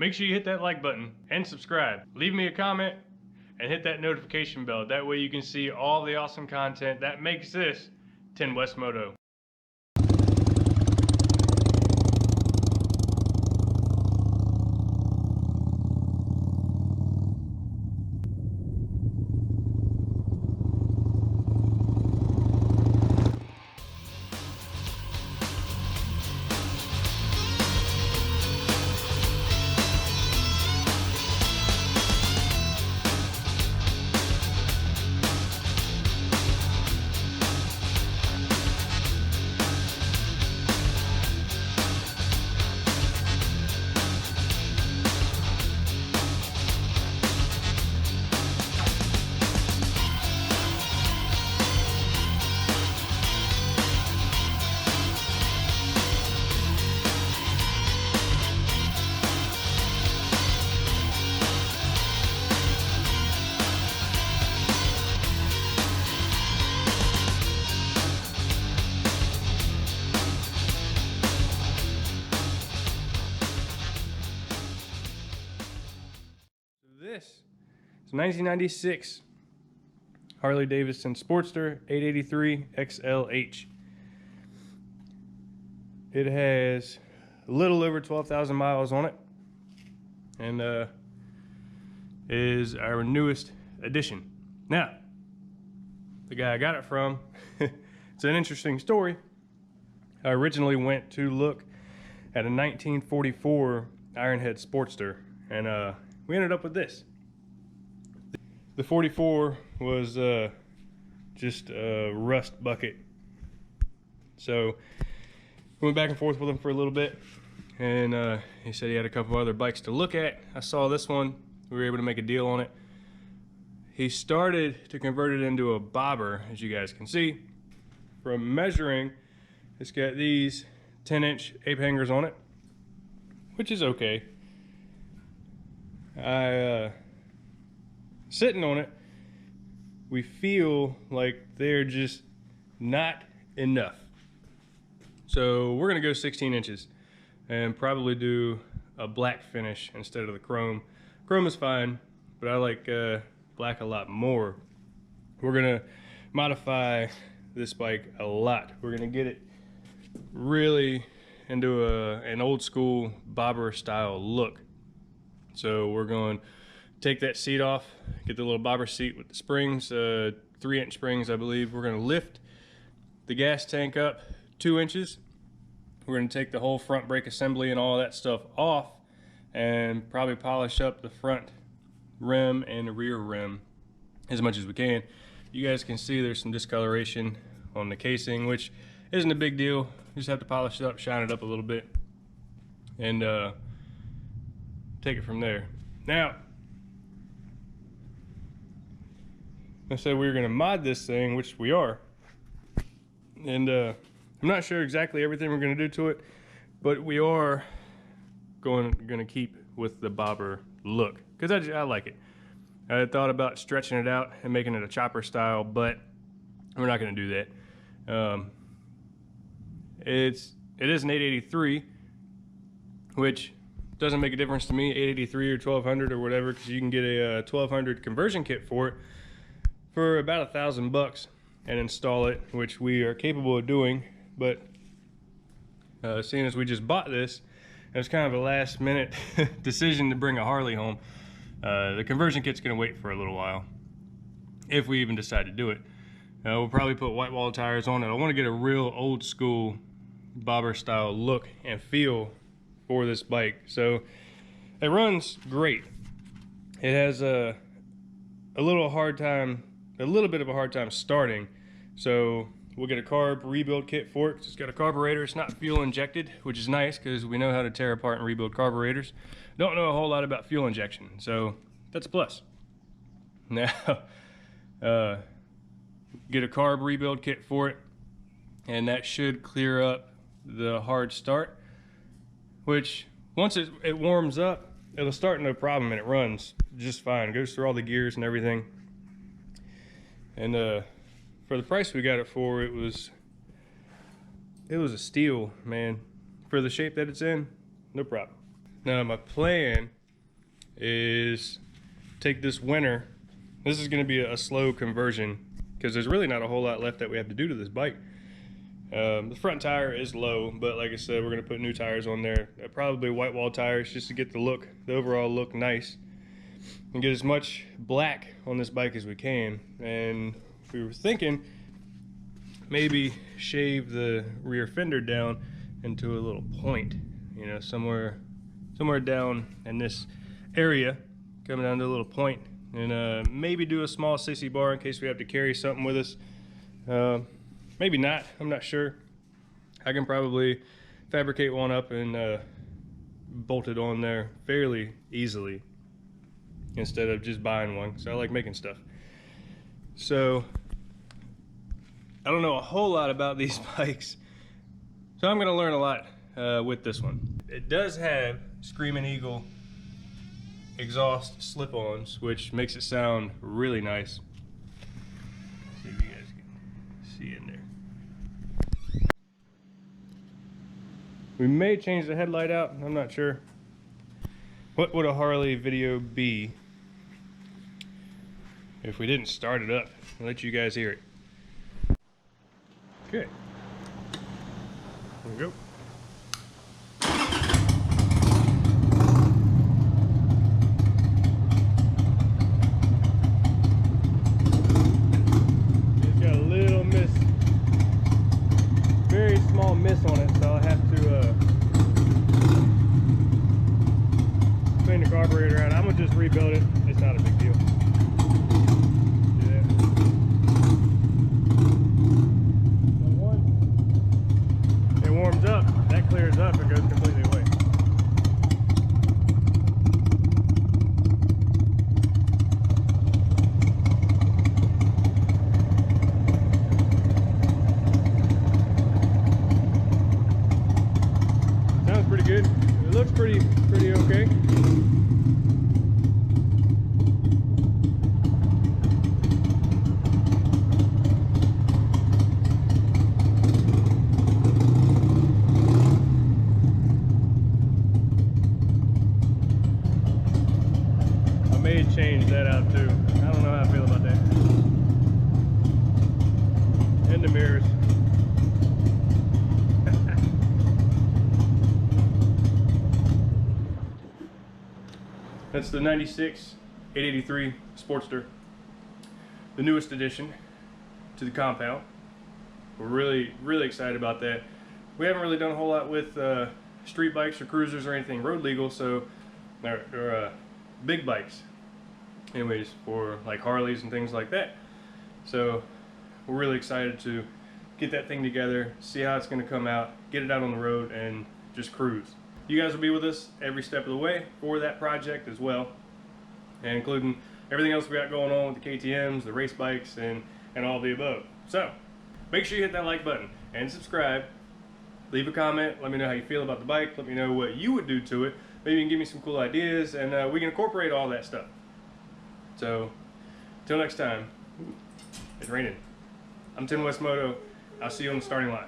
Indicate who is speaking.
Speaker 1: make sure you hit that like button and subscribe. Leave me a comment and hit that notification bell. That way you can see all the awesome content that makes this 10 West Moto. This is 1996 Harley Davidson Sportster 883 XLH. It has a little over 12,000 miles on it, and is our newest addition. Now, the guy I got it from, it's an interesting story. I originally went to look at a 1944 Ironhead Sportster, and we ended up with this. The 44 was just a rust bucket. So we went back and forth with him for a little bit, and he said he had a couple other bikes to look at. I saw this one. We were able to make a deal on it. He started to convert it into a bobber, as you guys can see. From measuring, it's got these 10-inch ape hangers on it, which is okay. Sitting on it, we feel like they're just not enough. So we're gonna go 16 inches and probably do a black finish instead of the chrome. Chrome is fine, but I like black a lot more. We're gonna modify this bike a lot. We're gonna get it really into an old school bobber style look. So we're going to take that seat off, get the little bobber seat with the springs, 3-inch springs, I believe. We're going to lift the gas tank up 2 inches. We're going to take the whole front brake assembly and all that stuff off, and probably polish up the front rim and the rear rim as much as we can. You guys can see there's some discoloration on the casing, which isn't a big deal. You just have to polish it up, shine it up a little bit, and take it from there. Now, I said we were going to mod this thing, which we are, and I'm not sure exactly everything we're going to do to it, but we are going to keep with the bobber look, because I like it. I thought about stretching it out and making it a chopper style, but we're not going to do that. It is an 883, which doesn't make a difference to me, 883 or 1200 or whatever, because you can get a 1200 conversion kit for it for about $1,000 and install it, which we are capable of doing. But seeing as we just bought this, it was kind of a last minute decision to bring a Harley home. The conversion kit's going to wait for a little while, if we even decide to do it. We'll probably put white wall tires on it. I want to get a real old school bobber style look and feel for this bike. So it runs great. It has a little bit of a hard time starting. So we'll get a carb rebuild kit for it. It's got a carburetor. It's not fuel injected, which is nice because we know how to tear apart and rebuild carburetors. Don't know a whole lot about fuel injection, so that's a plus. Now, get a carb rebuild kit for it, and that should clear up the hard start, which once it warms up, it'll start no problem and it runs just fine. It goes through all the gears and everything. And for the price we got it for, it was a steal, man. For the shape that it's in, no problem. Now my plan is take this winter. This is going to be a slow conversion because there's really not a whole lot left that we have to do to this bike. The front tire is low, but like I said, we're going to put new tires on there. Probably white wall tires just to get the overall look nice, and get as much black on this bike as we can. And we were thinking maybe shave the rear fender down into a little point, you know, somewhere down in this area, coming down to a little point, and maybe do a small sissy bar in case we have to carry something with us. Maybe not, I'm not sure. I can probably fabricate one up and bolt it on there fairly easily instead of just buying one, so I like making stuff. So I don't know a whole lot about these bikes, so I'm gonna learn a lot with this one. It does have Screaming Eagle exhaust slip-ons, which makes it sound really nice. Let's see if you guys can see in there. We may change the headlight out, I'm not sure. What would a Harley video be if we didn't start it up and let you guys hear it? Okay. There we go. It's got a little miss, very small miss on it, so I'll have to clean the carburetor out. I'm gonna just rebuild it. It's not a big deal. Up, that clears up and goes completely away. Sounds pretty good. It looks pretty okay. Change that out too. I don't know how I feel about that. And the mirrors. That's the 96 883 Sportster, the newest addition to the compound. We're really excited about that. We haven't really done a whole lot with street bikes or cruisers or anything road legal, so they're big bikes anyways, for like Harleys and things like that. So we're really excited to get that thing together, see how it's going to come out, get it out on the road, and just cruise. You guys will be with us every step of the way for that project as well, and including everything else we got going on with the KTMs, the race bikes, and all the above. So make sure you hit that like button and subscribe. Leave a comment, let me know how you feel about the bike, let me know what you would do to it. Maybe you can give me some cool ideas, and we can incorporate all that stuff. So, till next time, it's raining. I'm Tim Westmoto. I'll see you on the starting line.